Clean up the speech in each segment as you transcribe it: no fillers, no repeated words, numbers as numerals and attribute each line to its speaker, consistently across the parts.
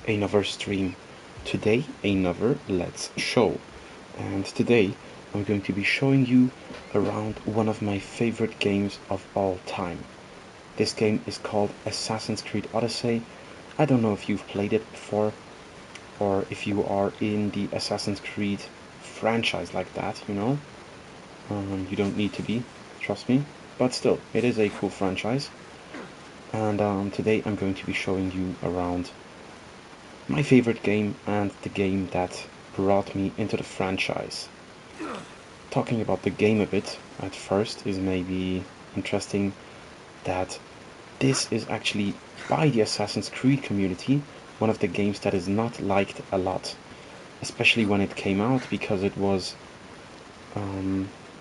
Speaker 1: another stream. Today, another Let's Show. And today, I'm going to be showing you around one of my favorite games of all time. This game is called Assassin's Creed Odyssey. I don't know if you've played it before, or if you are in the Assassin's Creed franchise like that, you know. You don't need to be, trust me. But still, it is a cool franchise. And today I'm going to be showing you around my favorite game and the game that brought me into the franchise. Talking about the game a bit at first is maybe interesting that this is actually, by the Assassin's Creed community, one of the games that is not liked a lot, especially when it came out, because it was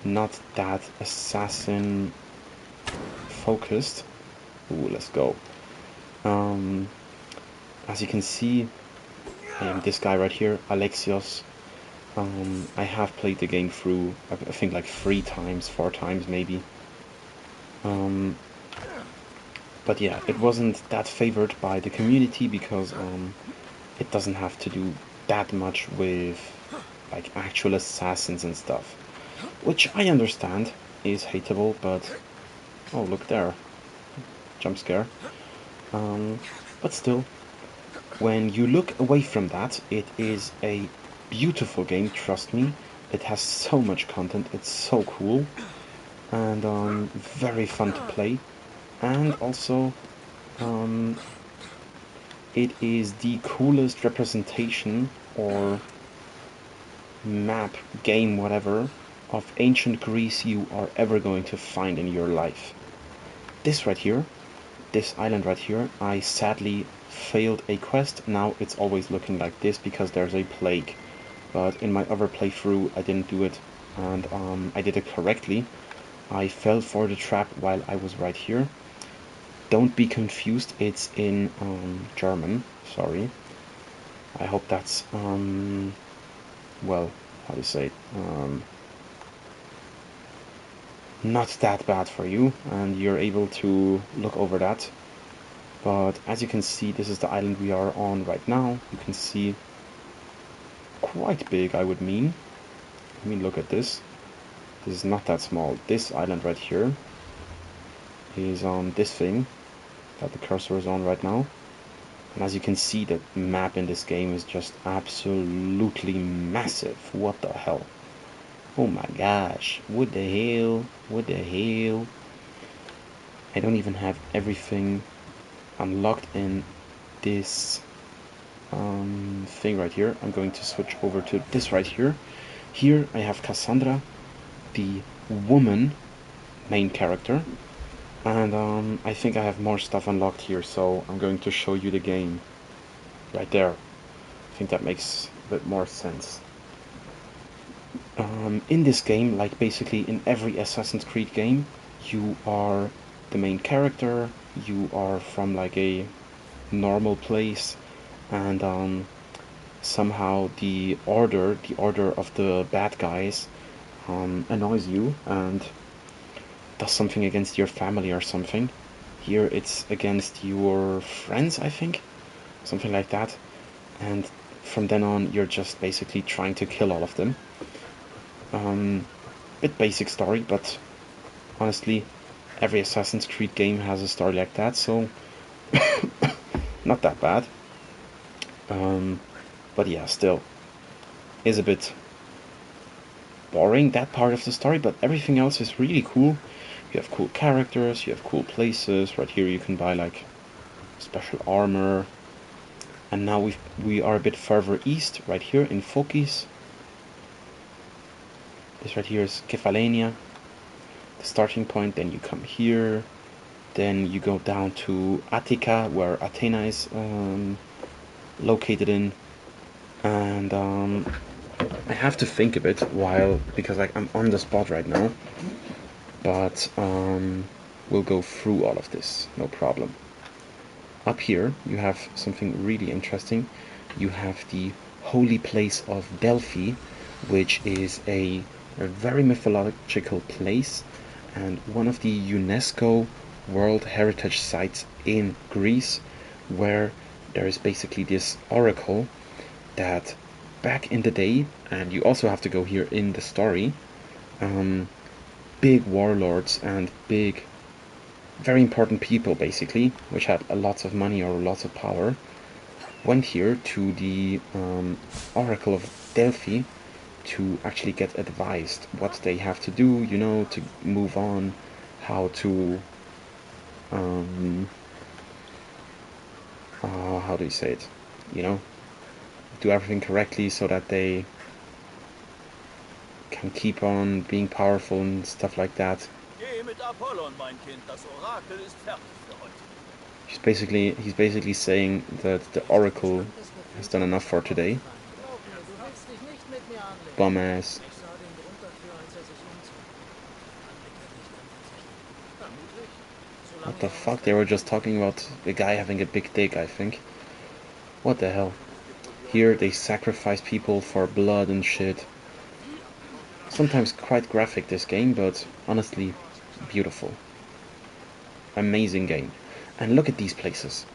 Speaker 1: not that assassin focused. Ooh, let's go. As you can see, I am this guy right here, Alexios. I have played the game through, I think like 3 times, 4 times maybe. But yeah, it wasn't that favored by the community because it doesn't have to do that much with like actual assassins and stuff. Which I understand is hateable, but oh, look there. Jump scare. But still, when you look away from that, it is a beautiful game, trust me. It has so much content, it's so cool, and very fun to play. And also, it is the coolest representation or map, game, whatever, of ancient Greece you are ever going to find in your life. This right here, this island right here, I sadly failed a quest. Now it's always looking like this because there's a plague. But in my other playthrough I didn't do it, and I did it correctly. I fell for the trap while I was right here. Don't be confused, it's in German, sorry. I hope that's, well, how do you say it? Not that bad for you, and you're able to look over that. But as you can see, this is the island we are on right now. You can see quite big, I would mean. I mean, look at this. This is not that small. This island right here is on this thing that the cursor is on right now. And as you can see, the map in this game is just absolutely massive. What the hell? Oh my gosh. What the hell? What the hell? I don't even have everything unlocked in this thing right here. I'm going to switch over to this right here. Here I have Cassandra, the woman main character, and I think I have more stuff unlocked here, so I'm going to show you the game right there. I think that makes a bit more sense. In this game, like basically in every Assassin's Creed game, you are the main character, you are from like a normal place, and somehow the order of the bad guys annoys you and does something against your family or something. Here it's against your friends, I think, something like that. And from then on, you're just basically trying to kill all of them. Bit basic story, but honestly, every Assassin's Creed game has a story like that, so not that bad. But yeah, still is a bit boring, that part of the story, but everything else is really cool. You have cool characters, you have cool places. Right here you can buy like special armor. And now we are a bit further east, right here in Phokis. This right here is Kefalenia, the starting point. Then you come here, then you go down to Attica, where Athena is located in. And I have to think a bit because like I'm on the spot right now, but we'll go through all of this, no problem. Up here you have something really interesting. You have the holy place of Delphi, which is a very mythological place and one of the UNESCO World Heritage Sites in Greece, where there is basically this oracle that back in the day, and you also have to go here in the story, big warlords and big, very important people basically, which had lots of money or lots of power, went here to the Oracle of Delphi to actually get advised what they have to do, you know, to move on, how to how do you say it, you know, do everything correctly so that they can keep on being powerful and stuff like that. He's basically saying that the Oracle has done enough for today. Bum ass. What the fuck? They were just talking about the guy having a big dick, I think. What the hell? Here they sacrifice people for blood and shit. Sometimes quite graphic, this game, but honestly beautiful. Amazing game. And look at these places.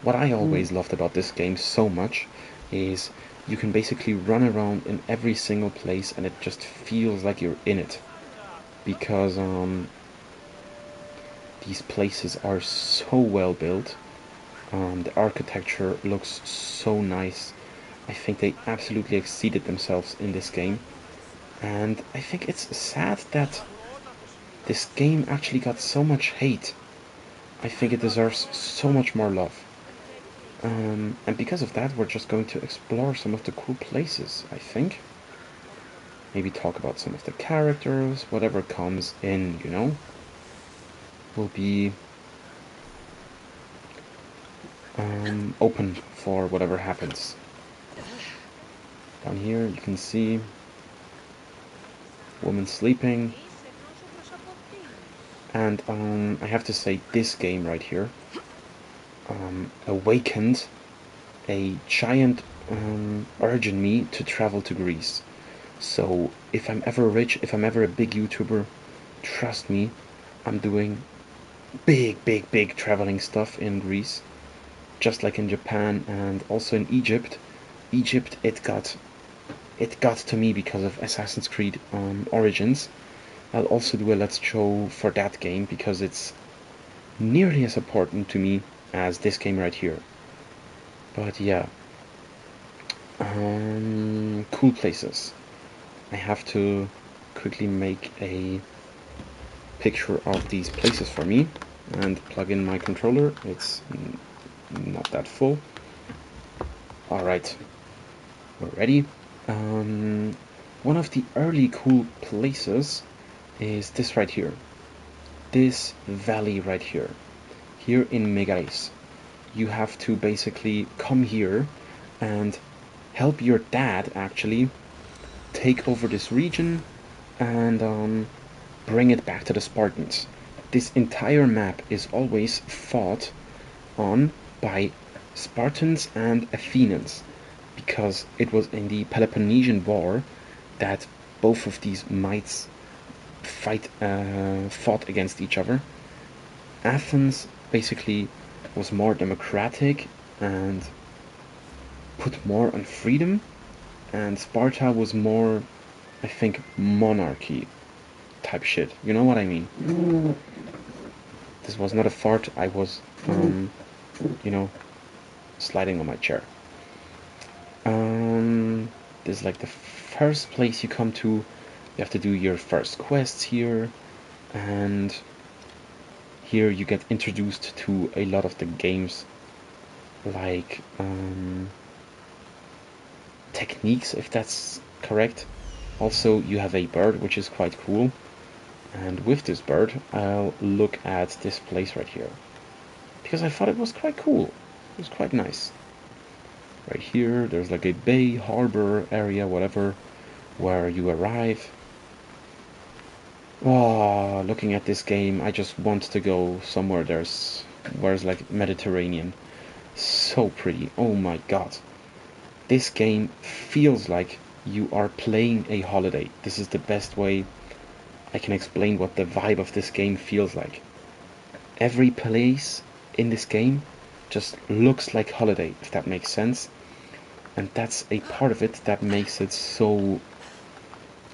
Speaker 1: What I always loved about this game so much is you can basically run around in every single place and it just feels like you're in it. Because these places are so well built. The architecture looks so nice. I think they absolutely exceeded themselves in this game. And I think it's sad that this game actually got so much hate. I think it deserves so much more love. And because of that, we're just going to explore some of the cool places, I think. Maybe talk about some of the characters, whatever comes in, you know, will be open for whatever happens. Down here you can see woman sleeping. And I have to say, this game right here awakened a giant urge in me to travel to Greece. So if I'm ever rich, if I'm ever a big YouTuber, trust me, I'm doing big traveling stuff in Greece, just like in Japan and also in Egypt. Egypt, it got to me because of Assassin's Creed Origins. I'll also do a Let's Show for that game because it's nearly as important to me as this game right here. But yeah, cool places. I have to quickly make a picture of these places for me and plug in my controller. It's not that full. Alright, we're ready. One of the early cool places is this right here. This valley right here. Here in Megaris. You have to basically come here and help your dad actually take over this region and bring it back to the Spartans. This entire map is always fought on by Spartans and Athenians, because it was in the Peloponnesian War that both of these mights fought against each other. Athens basically was more democratic and put more on freedom, and Sparta was more, I think, monarchy type shit. You know what I mean? This was not a fart. I was, you know, sliding on my chair. This is like the first place you come to. You have to do your first quests here, and here you get introduced to a lot of the games, like techniques, if that's correct. Also, you have a bird, which is quite cool. And with this bird, I'll look at this place right here, because I thought it was quite cool. It was quite nice. Right here, there's like a bay, harbor area, whatever, where you arrive. Oh, looking at this game, I just want to go somewhere where's like Mediterranean. So pretty. Oh my god. This game feels like you are playing a holiday. This is the best way I can explain what the vibe of this game feels like. Every place in this game just looks like holiday, if that makes sense. And that's a part of it that makes it so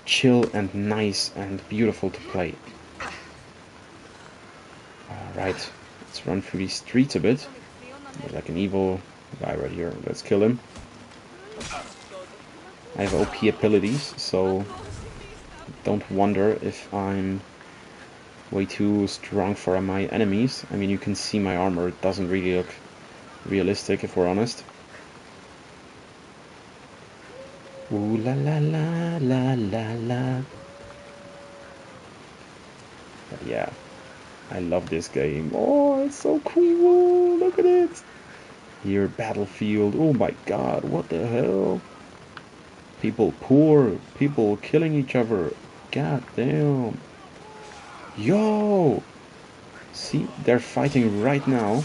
Speaker 1: chill and nice and beautiful to play. Alright, let's run through these streets a bit. There's like an evil guy right here. Let's kill him. I have OP abilities, so don't wonder if I'm way too strong for my enemies. I mean, you can see my armor. It doesn't really look realistic, if we're honest. Ooh la la la la la la. But yeah, I love this game. Oh, it's so cool. Look at it. Here, Battlefield. Oh my god, what the hell? People poor, people killing each other. God damn. Yo! See, they're fighting right now.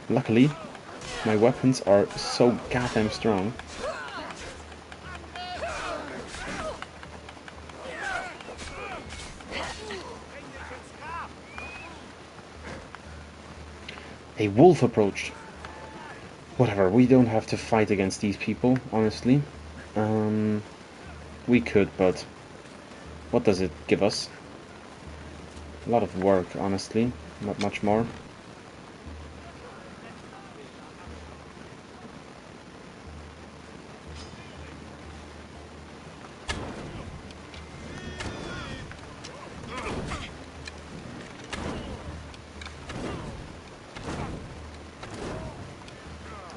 Speaker 1: Luckily, my weapons are so goddamn strong. A wolf approached. Whatever, we don't have to fight against these people, honestly. We could, but what does it give us? A lot of work, honestly. Not much more.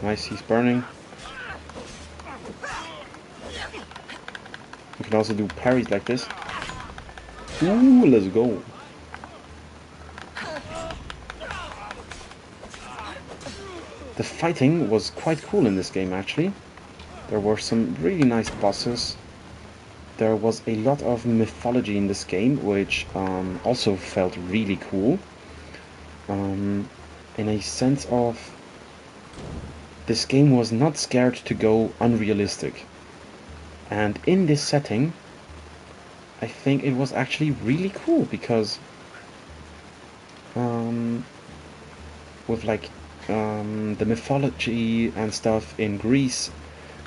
Speaker 1: Nice, he's burning. You can also do parries like this. Ooh, let's go. The fighting was quite cool in this game, actually. There were some really nice bosses. There was a lot of mythology in this game, which also felt really cool. In a sense of, this game was not scared to go unrealistic. And in this setting, I think it was actually really cool, because with like the mythology and stuff in Greece,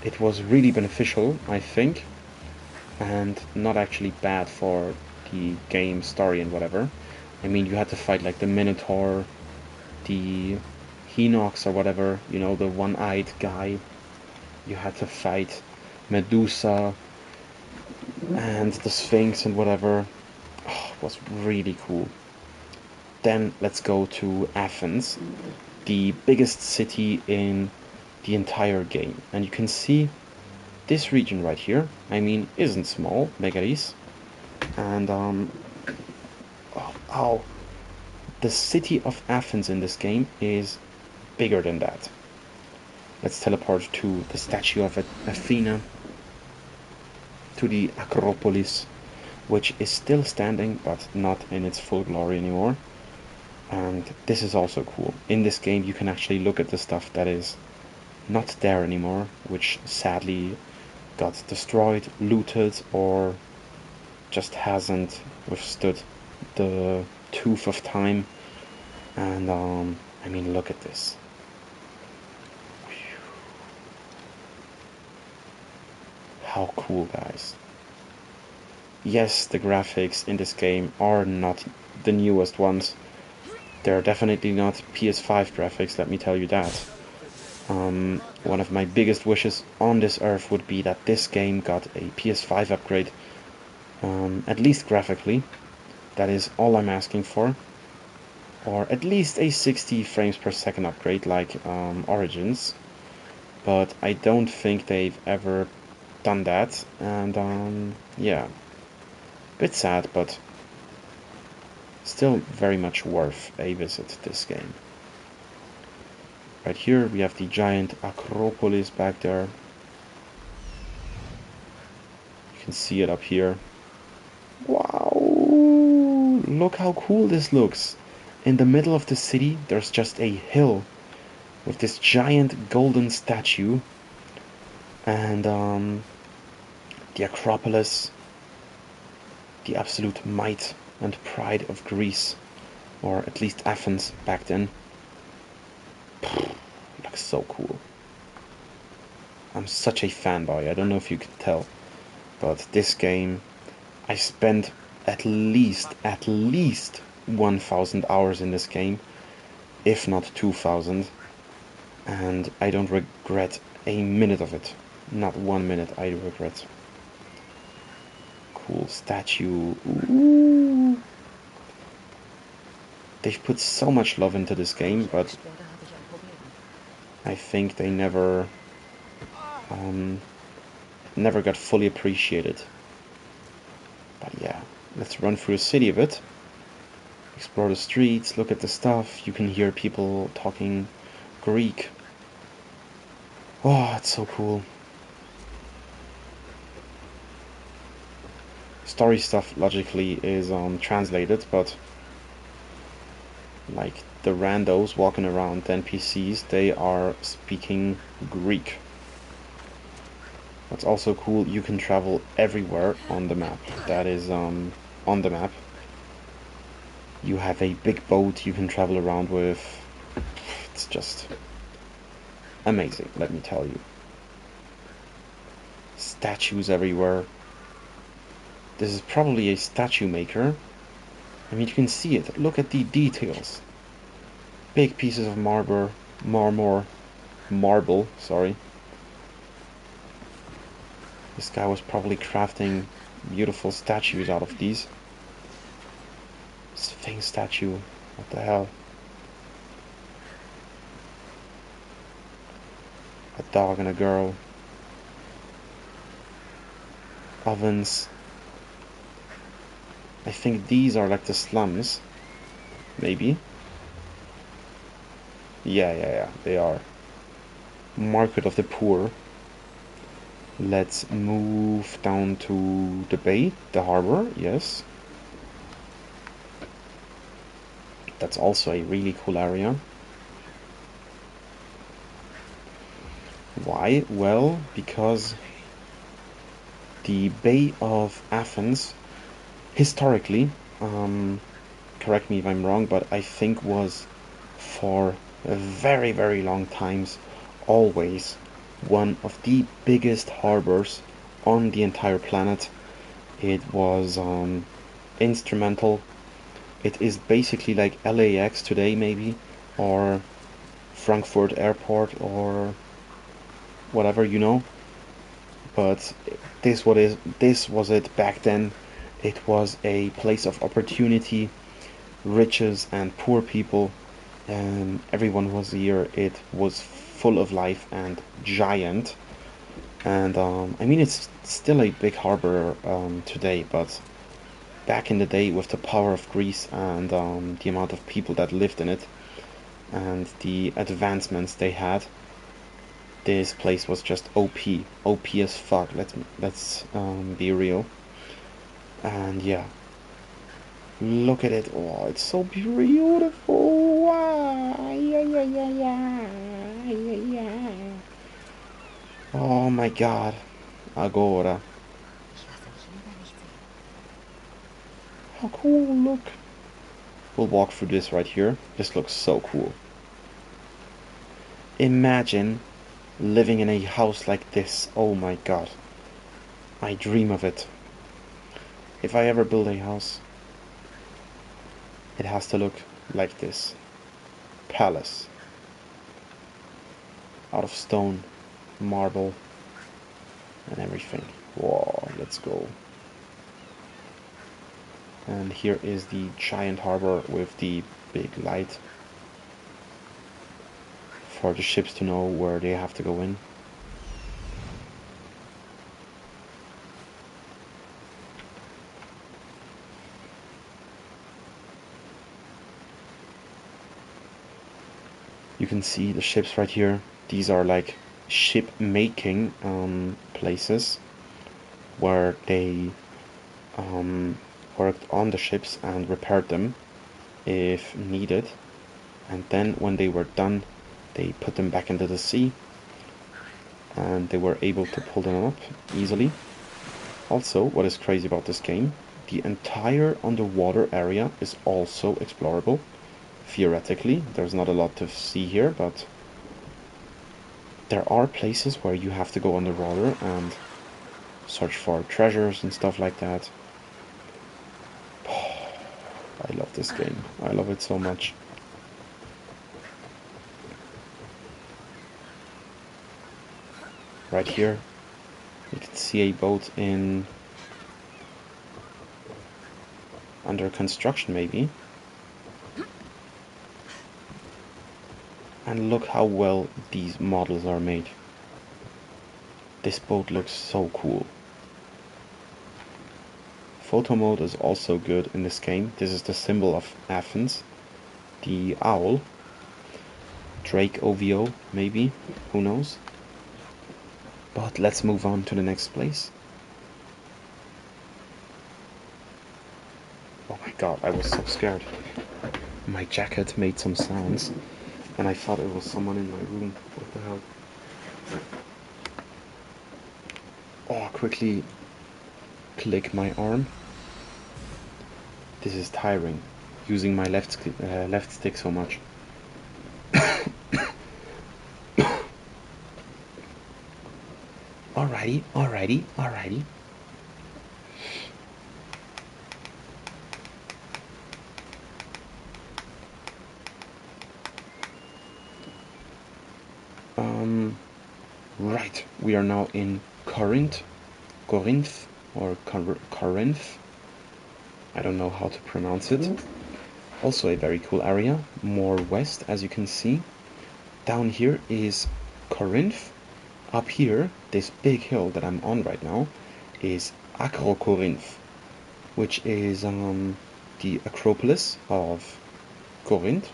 Speaker 1: it was really beneficial, I think, and not actually bad for the game story and whatever. I mean, you had to fight like the Minotaur, the Hinox or whatever, you know, the one-eyed guy. You had to fight Medusa and the Sphinx and whatever. Oh, it was really cool. Then let's go to Athens, the biggest city in the entire game. And you can see this region right here, I mean, isn't small, Megaris. And, oh, the city of Athens in this game is bigger than that. Let's teleport to the statue of Athena, to the Acropolis, which is still standing, but not in its full glory anymore. And this is also cool. In this game, you can actually look at the stuff that is not there anymore, which sadly got destroyed, looted, or just hasn't withstood the tooth of time. And I mean, look at this. How cool, guys. Yes, the graphics in this game are not the newest ones. They're definitely not PS5 graphics, let me tell you that. One of my biggest wishes on this earth would be that this game got a PS5 upgrade, at least graphically. That is all I'm asking for. Or at least a 60 frames per second upgrade like Origins. But I don't think they've ever done that, and yeah. Bit sad, but still very much worth a visit, this game. Right here we have the giant Acropolis back there. You can see it up here. Wow! Look how cool this looks. In the middle of the city there's just a hill with this giant golden statue, and the Acropolis. the absolute might and pride of Greece, or at least Athens back then. Looks so cool. I'm such a fanboy, I don't know if you can tell, but this game, I spent at least 1,000 hours in this game, if not 2,000, and I don't regret a minute of it. Not 1 minute I regret. Cool statue. Ooh. They've put so much love into this game, but I think they never got fully appreciated. But yeah, let's run through the city a bit. Explore the streets, look at the stuff. You can hear people talking Greek. Oh, it's so cool. Story stuff logically is translated, but like the randos walking around, the NPCs, they are speaking Greek. What's also cool, you can travel everywhere on the map. That is on the map. You have a big boat you can travel around with. It's just amazing, let me tell you. Statues everywhere. This is probably a statue maker. I mean, you can see it. Look at the details. Big pieces of marble, sorry. This guy was probably crafting beautiful statues out of these. Sphinx statue. What the hell? A dog and a girl. Ovens. I think these are like the slums. Maybe. Yeah, they are. Market of the poor. Let's move down to the bay, the harbor, yes. That's also a really cool area. Why? Well, because the Bay of Athens, historically, correct me if I'm wrong, but I think was for a very, very long times always one of the biggest harbors on the entire planet. It was instrumental. It is basically like LAX today, maybe, or Frankfurt Airport, or whatever, you know. But this was it back then. It was a place of opportunity, riches and poor people, and everyone was here. It was full of life and giant. And I mean, it's still a big harbor today, but back in the day, with the power of Greece and the amount of people that lived in it and the advancements they had, this place was just OP as fuck. Let's be real. And yeah, look at it. Oh, it's so beautiful. Wow. Yeah. Oh my god. Agora. How cool, look. We'll walk through this right here. This looks so cool. Imagine living in a house like this. Oh my god. I dream of it. If I ever build a house, it has to look like this. Palace. Out of stone, marble, and everything. Whoa, let's go. And here is the giant harbor with the big light for the ships to know where they have to go in. You can see the ships right here. These are like ship making places where they worked on the ships and repaired them if needed, and then when they were done, they put them back into the sea and they were able to pull them up easily. Also, what is crazy about this game, The entire underwater area is also explorable. Theoretically, there's not a lot to see here, but there are places where you have to go underwater and search for treasures and stuff like that. I love this game. I love it so much. Right here, you can see a boat under construction maybe. And look how well these models are made. This boat looks so cool. Photo mode is also good in this game. This is the symbol of Athens. The owl. Drake OVO, maybe. Who knows? But let's move on to the next place. Oh my god, I was so scared. My jacket made some sounds, and I thought it was someone in my room. What the hell? Oh, quickly click my arm. This is tiring, using my left stick so much. Alrighty. Right, we are now in Corinth, or Corinth. I don't know how to pronounce it. Also a very cool area, more west as you can see. Down here is Corinth. Up here, this big hill that I'm on right now, is Acrocorinth, which is the Acropolis of Corinth,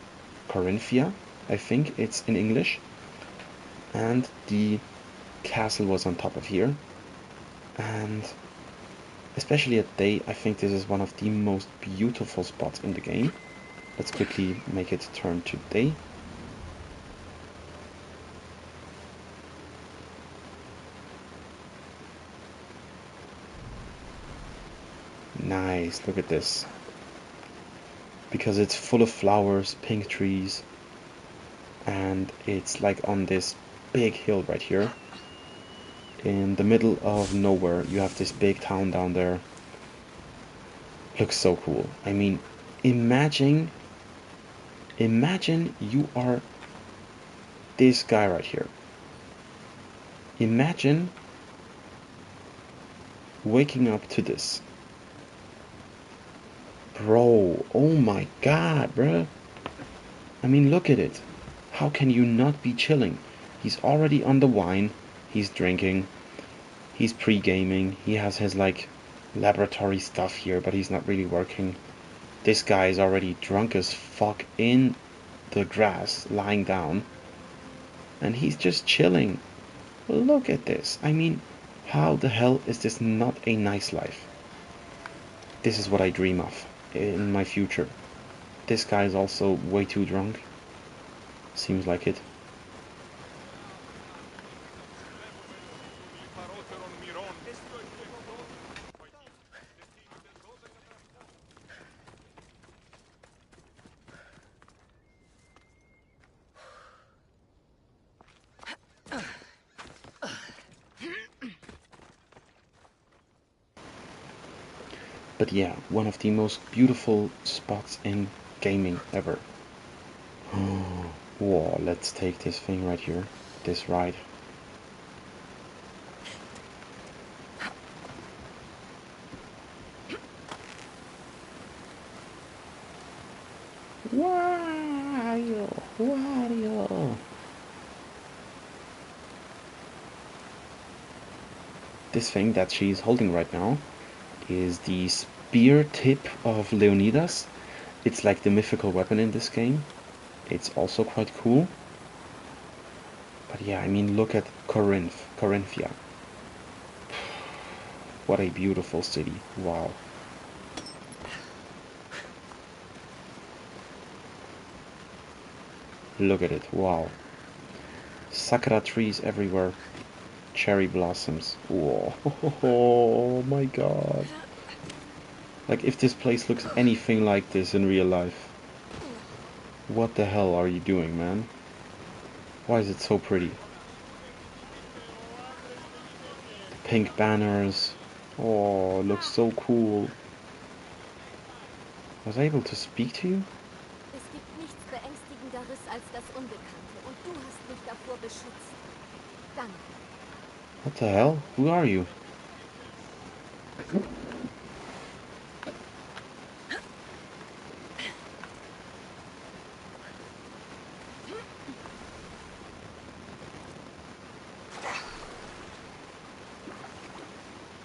Speaker 1: Corinthia, I think it's in English. And the castle was on top of here. And especially at day, I think this is one of the most beautiful spots in the game. Let's quickly make it turn to day. Nice, look at this. Because it's full of flowers, pink trees, and it's like on this big hill right here. In the middle of nowhere, you have this big town down there. Looks so cool. I mean, imagine you are this guy right here. Imagine waking up to this. Bro, oh my god, bro. I mean, look at it. How can you not be chilling? He's already on the wine. He's drinking. He's pre-gaming. He has his, like, laboratory stuff here, but he's not really working. This guy is already drunk as fuck in the grass, lying down. And he's just chilling. Look at this. I mean, how the hell is this not a nice life? This is what I dream of in my future. This guy is also way too drunk. Seems like it. But yeah, one of the most beautiful spots in gaming ever. Whoa, let's take this thing right here. This ride. Wario. This thing that she's holding right now is the spear tip of Leonidas. It's like the mythical weapon in this game. It's also quite cool. But yeah, I mean, look at Corinthia. What a beautiful city. Wow. Look at it. Wow. Sakura trees everywhere. Cherry blossoms. Whoa. Oh my god. Like, if this place looks anything like this in real life. What the hell are you doing, man? Why is it so pretty? Pink banners. Oh, it looks so cool. Was I able to speak to you?
Speaker 2: Es gibt nichts Beängstigenderes als das Unbekannte und du hast mich davor beschützt. Danke.
Speaker 1: What the hell? Who are you?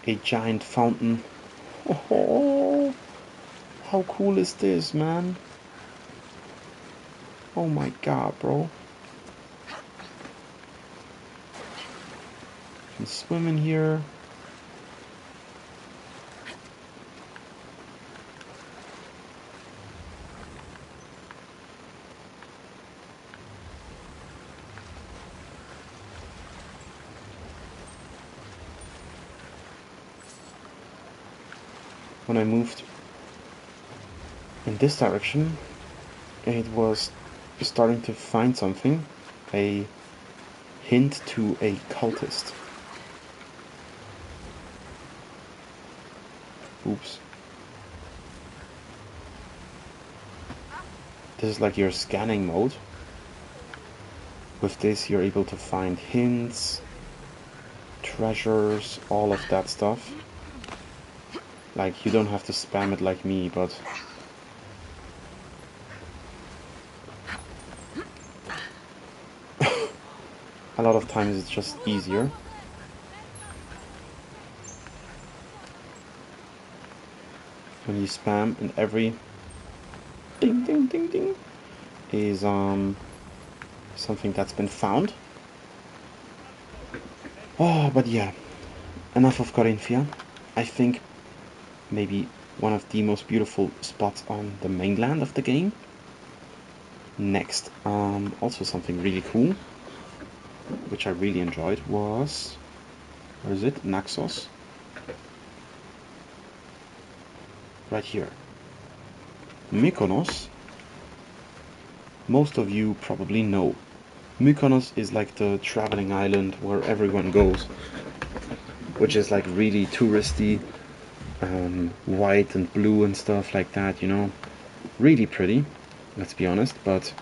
Speaker 1: A giant fountain. Oh, how cool is this, man? Oh my god, bro. You can swim in here. When I moved in this direction, it was starting to find something. A hint to a cultist. Oops. This is like your scanning mode. With this you're able to find hints, treasures, all of that stuff. Like, you don't have to spam it like me, but a lot of times it's just easier. When you spam, and every ding ding ding ding is something that's been found. Oh, but yeah, enough of Corinthia. I think maybe one of the most beautiful spots on the mainland of the game. Next, also something really cool, which I really enjoyed, was, where is it? Naxos. Right here. Mykonos. Most of you probably know. Mykonos is like the traveling island where everyone goes, which is like really touristy, white and blue and stuff like that, you know. Really pretty, let's be honest, but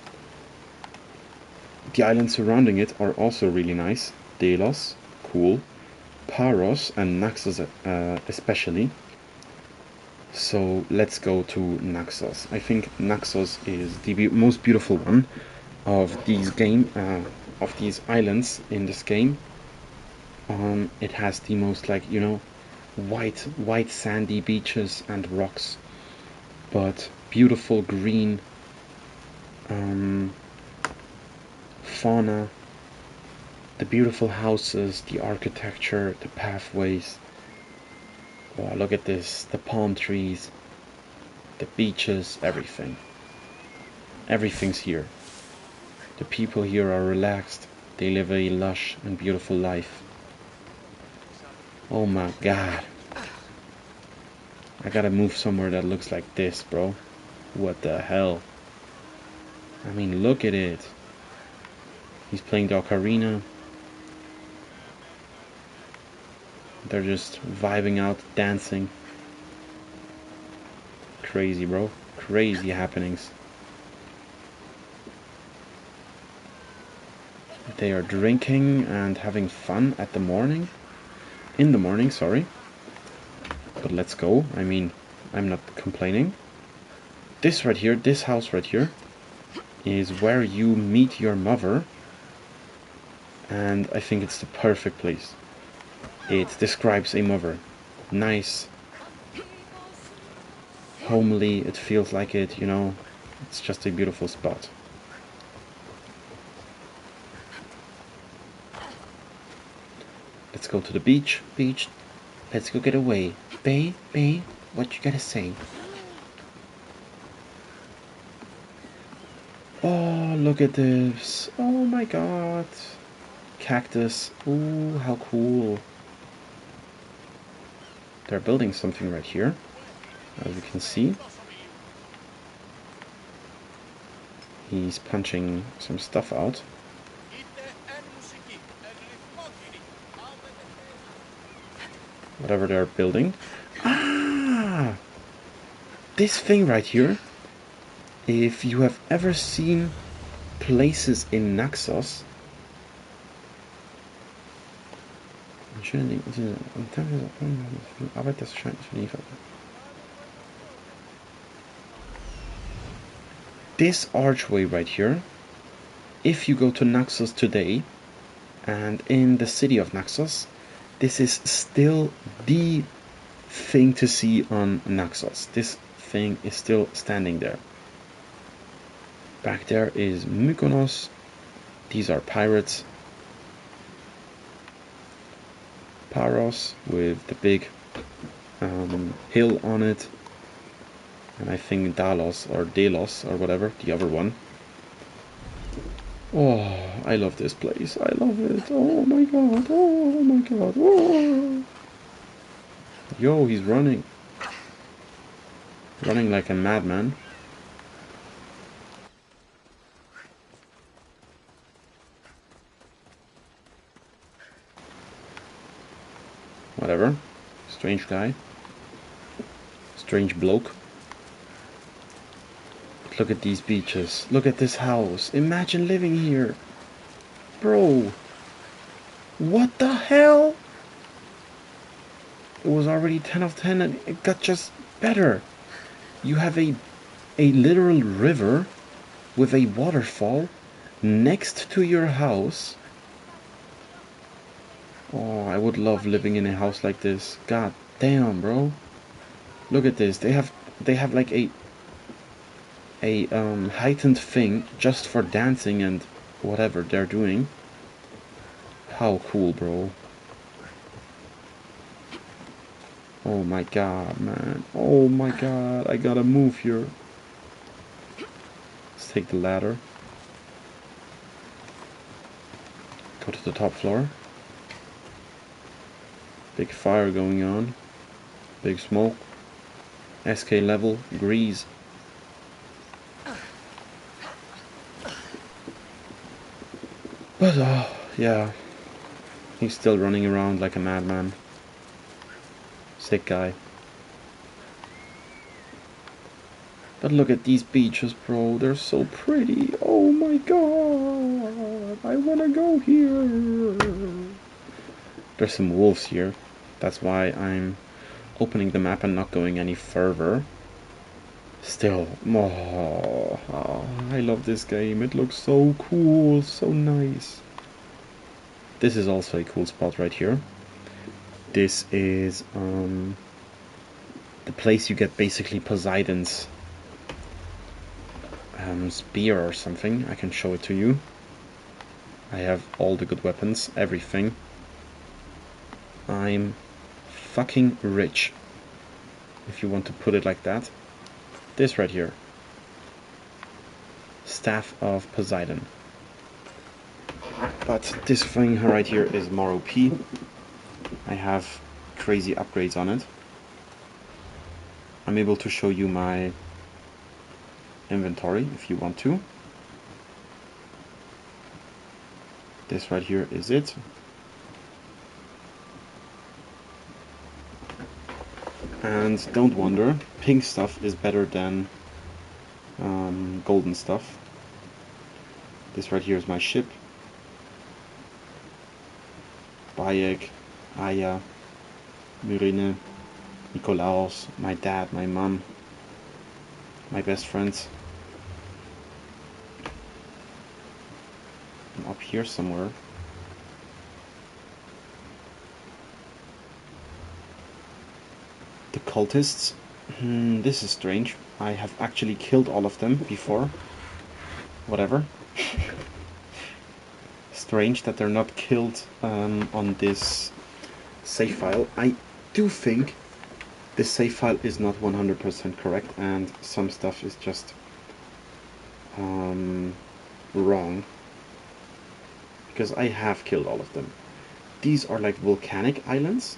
Speaker 1: the islands surrounding it are also really nice. Delos, cool. Paros and Naxos especially. So let's go to Naxos. I think Naxos is the most beautiful one of these islands in this game. It has the most, like, you know, white sandy beaches and rocks, but beautiful green fauna, the beautiful houses, the architecture, the pathways. Oh, look at this, the palm trees, the beaches, everything. Everything's here. The people here are relaxed. They live a lush and beautiful life. Oh my god. I gotta move somewhere that looks like this, bro. What the hell? I mean, look at it. He's playing the ocarina. They're just vibing out, dancing. Crazy, bro. Crazy happenings. They are drinking and having fun at the morning. In the morning, sorry. But let's go. I mean, I'm not complaining. This right here, this house right here, is where you meet your mother. And I think it's the perfect place. It describes a mother. Nice. Homely, it feels like it, you know. It's just a beautiful spot. Let's go to the beach. Beach. Let's go get away. Bay, what you gotta say? Oh, look at this. Oh my god. Cactus. Ooh, how cool. They're building something right here. As you can see, he's punching some stuff out. Whatever they're building. Ah! This thing right here, if you have ever seen places in Naxos, this archway right here, if you go to Naxos today, and in the city of Naxos, this is still the thing to see on Naxos. This thing is still standing there. Back there is Mykonos. These are pirates. Paros with the big hill on it. And I think Delos or whatever, the other one. Oh, I love this place. I love it. Oh my god. Oh my god. Oh. Yo, he's running. Running like a madman. Whatever. Strange guy. Strange bloke. But look at these beaches. Look at this house. Imagine living here. Bro. What the hell? It was already 10 of 10 and it got just better. You have a literal river with a waterfall next to your house. Oh, I would love living in a house like this. God damn, bro. Look at this. They have like a heightened thing just for dancing and whatever they're doing. How cool, bro. Oh my god, man. Oh my god. I gotta move here. Let's take the ladder. Go to the top floor. Big fire going on. Big smoke. SK level. Grease. But, yeah. He's still running around like a madman. Sick guy. But look at these beaches, bro. They're so pretty. Oh my god. I wanna go here. There's some wolves here. That's why I'm opening the map and not going any further. Still, I love this game. It looks so cool, so nice. This is also a cool spot right here. This is the place you get basically Poseidon's spear or something. I can show it to you. I have all the good weapons, everything. I'm fucking rich, if you want to put it like that. This right here. Staff of Poseidon. But this thing right here is more OP. I have crazy upgrades on it. I'm able to show you my inventory if you want to. This right here is it. And don't wonder, pink stuff is better than golden stuff. This right here is my ship. Bayek, Aya, Myrine, Nikolaos, my dad, my mom, my best friends. I'm up here somewhere. The cultists. This is strange. I have actually killed all of them before. Whatever. Strange that they're not killed on this save file. I do think this save file is not 100% correct and some stuff is just wrong. Because I have killed all of them. These are like volcanic islands.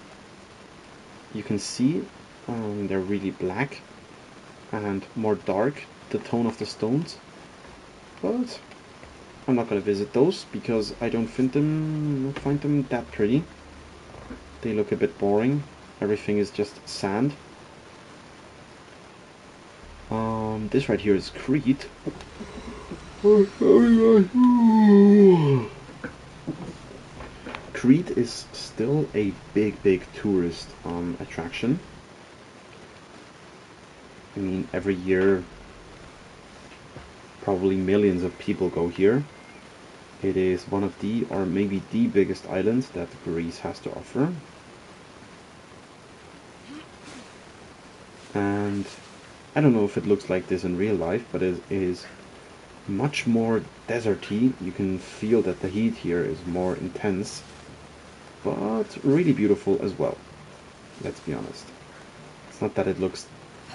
Speaker 1: You can see They're really black and more dark, the tone of the stones. But I'm not gonna visit those because I don't find them that pretty. They look a bit boring. Everything is just sand. This right here is Crete. Crete is still a big tourist attraction. I mean, every year probably millions of people go here. It is one of the, or maybe the biggest island that Greece has to offer. And I don't know if it looks like this in real life, but it is much more deserty. You can feel that the heat here is more intense, but really beautiful as well. Let's be honest. It's not that it looks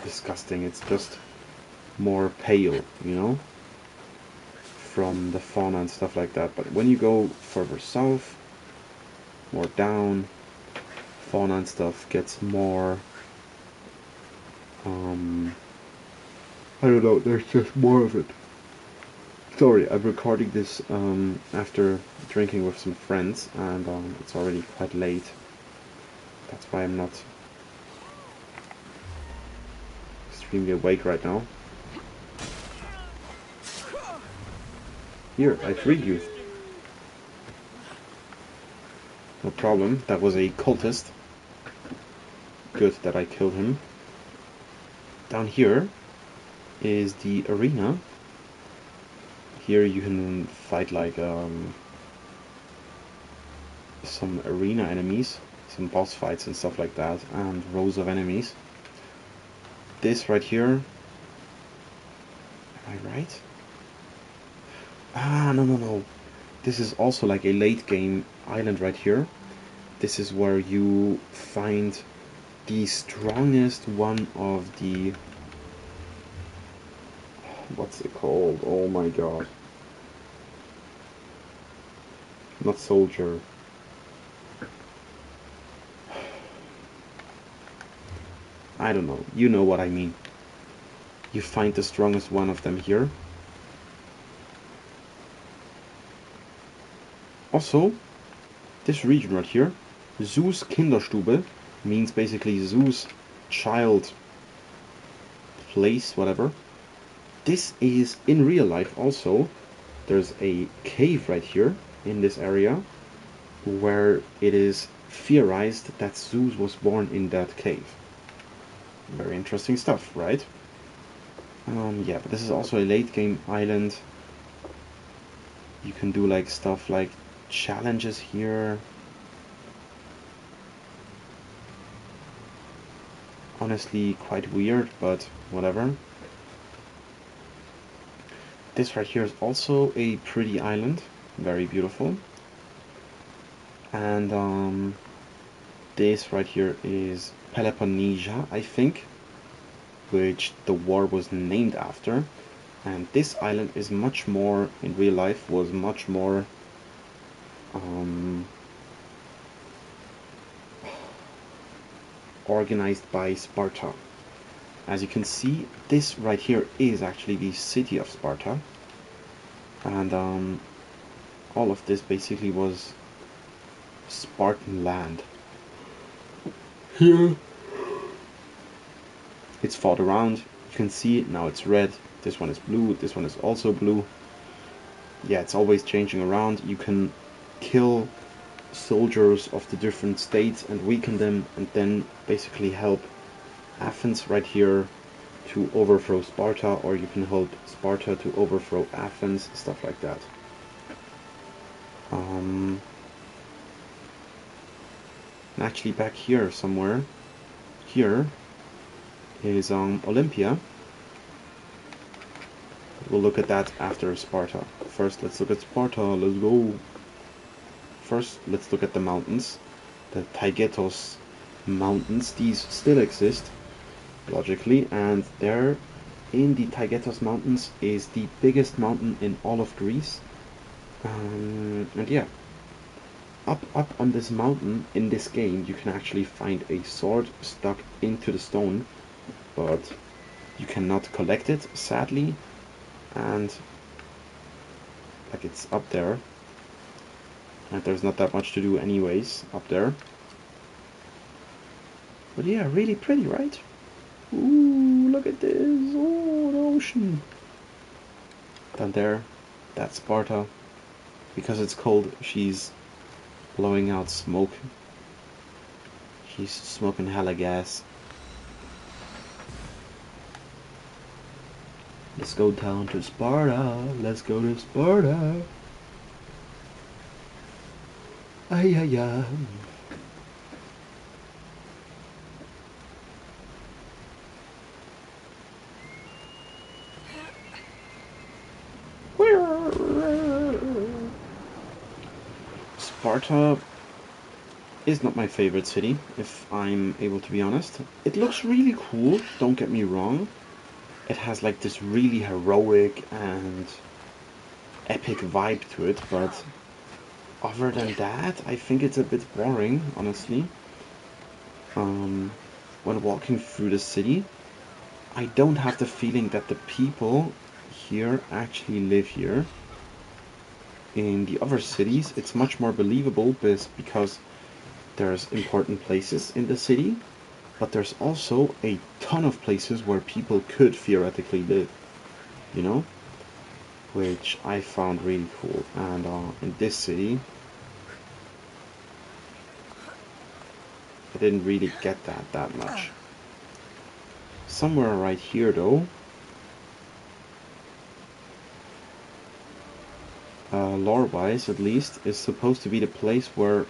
Speaker 1: disgusting, it's just more pale, you know, from the fauna and stuff like that. But when you go further south, more down, fauna and stuff gets more, I don't know, there's just more of it. Sorry, I'm recording this after drinking with some friends, and it's already quite late. That's why I'm not extremely awake right now. Here, I freed you. No problem, that was a cultist. Good that I killed him. Down here is the arena. Here you can fight like some arena enemies, some boss fights and stuff like that, and rows of enemies. This right here, am I right? Ah, no. This is also like a late game island right here. This is where you find the strongest one of the... What's it called? Oh my god. Not soldier. I don't know. You know what I mean. You find the strongest one of them here. Also, this region right here, Zeus Kinderstube, means basically Zeus child place, whatever. This is in real life also. There's a cave right here in this area where it is theorized that Zeus was born in that cave. Very interesting stuff, right? Yeah, but this is also a late game island. You can do like stuff like challenges here. Honestly, quite weird, but whatever. This right here is also a pretty island, very beautiful. And this right here is Peloponnesia, I think, which the war was named after. And this island is much more, in real life, was much more organized by Sparta. As you can see, this right here is actually the city of Sparta. And all of this basically was Spartan land. Here it's fought around. You can see now it's red. This one is blue. This one is also blue. Yeah, it's always changing around. You can kill soldiers of the different states and weaken them, and then basically help Athens right here to overthrow Sparta, or you can help Sparta to overthrow Athens, stuff like that. And actually back here somewhere, here is Olympia. We'll look at that after Sparta. First, let's look at Sparta. Let's go. First, let's look at the mountains. The Taygetos mountains. These still exist, logically, and there in the Taygetos mountains is the biggest mountain in all of Greece. And yeah, up on this mountain in this game, you can actually find a sword stuck into the stone, but you cannot collect it, sadly, and like it's up there, and there's not that much to do anyways up there. But yeah, really pretty, right? Ooh, look at this! Oh, the ocean! Down there, that's Sparta. Because it's cold, she's blowing out smoke. She's smoking hella gas. Let's go down to Sparta. Let's go to Sparta. Ay, ay, ay. Sparta is not my favorite city, if I'm able to be honest. It looks really cool, don't get me wrong. It has like this really heroic and epic vibe to it, but other than that, I think it's a bit boring, honestly. When walking through the city, I don't have the feeling that the people here actually live here. In the other cities, it's much more believable because there's important places in the city, but there's also a ton of places where people could theoretically live, you know? Which I found really cool. And in this city, I didn't really get that much. Somewhere right here, though, lore-wise at least, is supposed to be the place where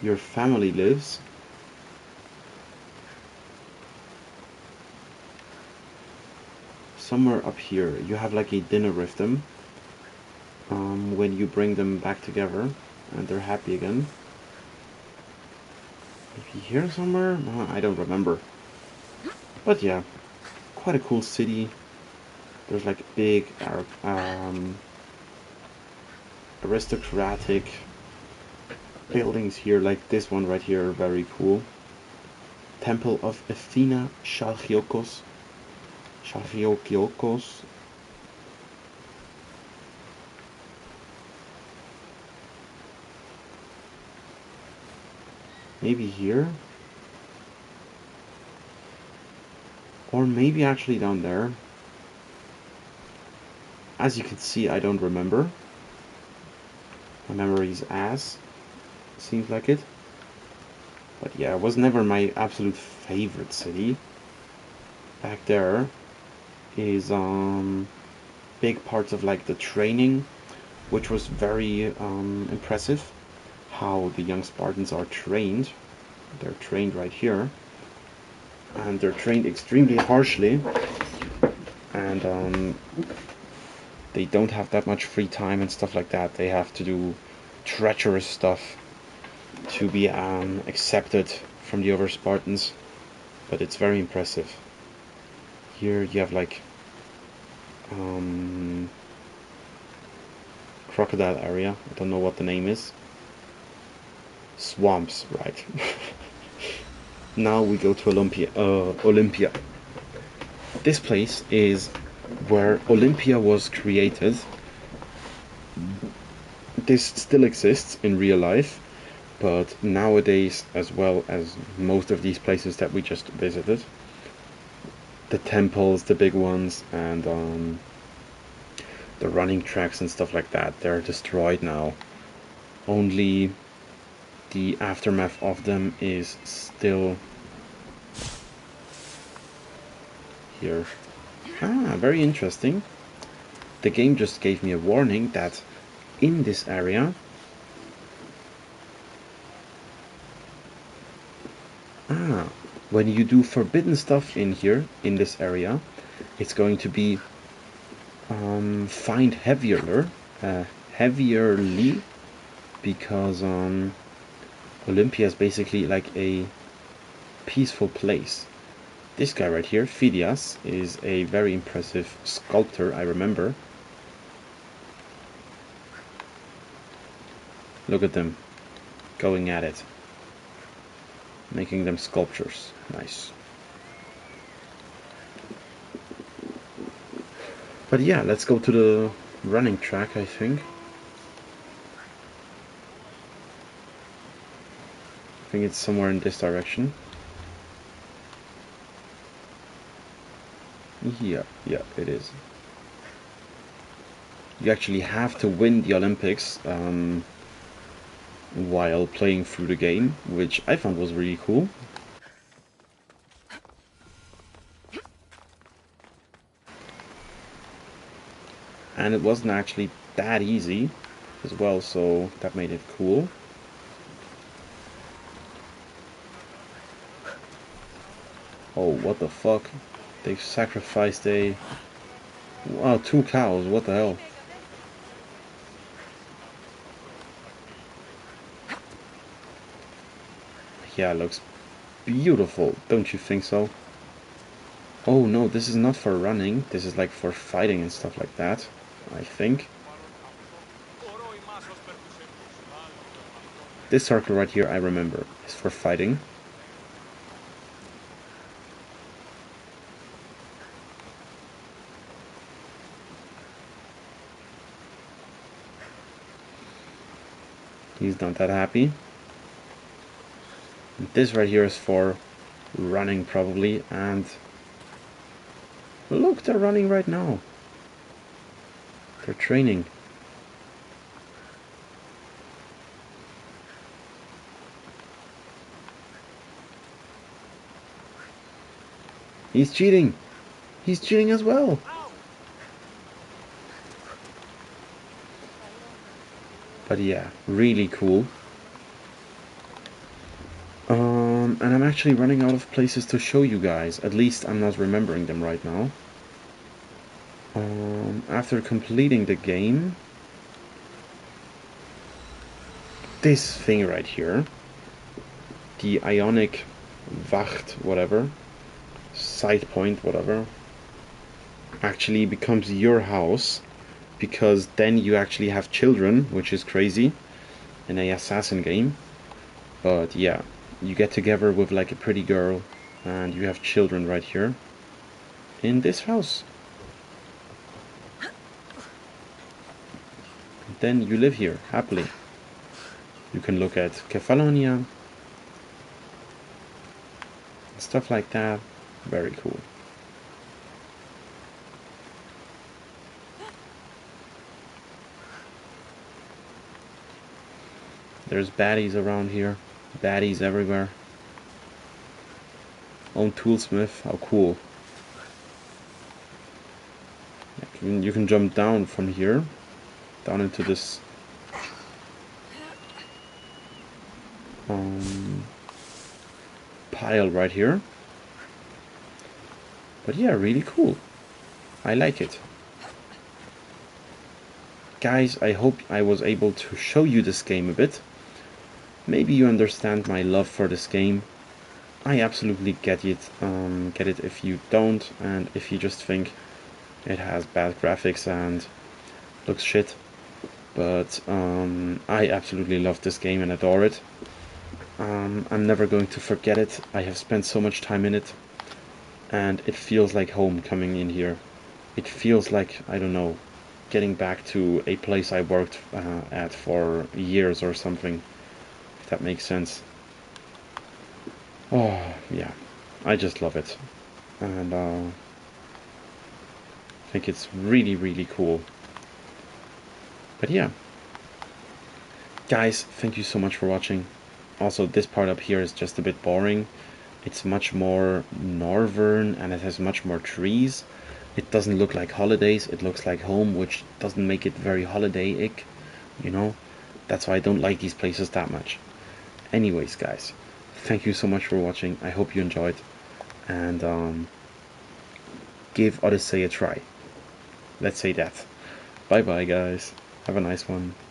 Speaker 1: your family lives. Somewhere up here, you have like a dinner with them when you bring them back together and they're happy again. Maybe here somewhere? I don't remember. But yeah, quite a cool city. There's like big aristocratic buildings here, like this one right here, very cool. Temple of Athena Chalchiokos. Chalchiokiokos. Maybe here? Or maybe actually down there. As you can see, I don't remember. My memory's ass. Seems like it. But yeah, it was never my absolute favorite city. Back there is big parts of like the training, which was very impressive. How the young Spartans are trained. They're trained right here. And they're trained extremely harshly. And they don't have that much free time and stuff like that. They have to do treacherous stuff to be accepted from the other Spartans. But it's very impressive. Here you have like crocodile area. I don't know what the name is. Swamps, right. Now we go to Olympia. This place is where Olympia was created. This still exists in real life, but nowadays, as well as most of these places that we just visited, the temples, the big ones, and the running tracks and stuff like that, they're destroyed now. Only the aftermath of them is still here. Very interesting. The game just gave me a warning that in this area when you do forbidden stuff in here, in this area, it's going to be fined heavierly, because Olympia is basically like a peaceful place. This guy right here, Phidias, is a very impressive sculptor, I remember. Look at them going at it. Making them sculptures. Nice. But yeah, let's go to the running track, I think. I think it's somewhere in this direction. Yeah, it is. You actually have to win the Olympics while playing through the game, which I found was really cool. And it wasn't actually that easy as well, so that made it cool. Oh, what the fuck? They've sacrificed a... Wow, 2 cows, what the hell? Yeah, it looks beautiful, don't you think so? Oh no, this is not for running, this is like for fighting and stuff like that, I think. This circle right here, I remember, is for fighting. He's not that happy. This right here is for running probably, and look, they're running right now. They're training. He's cheating. He's cheating as well. But yeah, really cool. And I'm actually running out of places to show you guys. At least I'm not remembering them right now. After completing the game, this thing right here, the Ionic Wacht, whatever, sight point, whatever, actually becomes your house, because then you actually have children, which is crazy in a assassin game. But yeah, you get together with like a pretty girl and you have children right here in this house. Then you live here happily. You can look at Kefalonia, stuff like that. Very cool. There's baddies around here. Baddies everywhere. Own toolsmith. How cool. You can jump down from here. Down into this pile right here. But yeah, really cool. I like it. Guys, I hope I was able to show you this game a bit. Maybe you understand my love for this game. I absolutely get it if you don't, and if you just think it has bad graphics and looks shit. But I absolutely love this game and adore it. I'm never going to forget it. I have spent so much time in it, and it feels like home coming in here. It feels like, I don't know, getting back to a place I worked at for years or something, if that makes sense. Oh, yeah, I just love it. And I think it's really, really cool. But yeah, guys, thank you so much for watching. Also, this part up here is just a bit boring. It's much more northern and it has much more trees. It doesn't look like holidays, it looks like home, which doesn't make it very holiday-ic, you know? That's why I don't like these places that much. Anyways, guys, thank you so much for watching. I hope you enjoyed, and give Odyssey a try. Let's say that. Bye bye, guys. Have a nice one.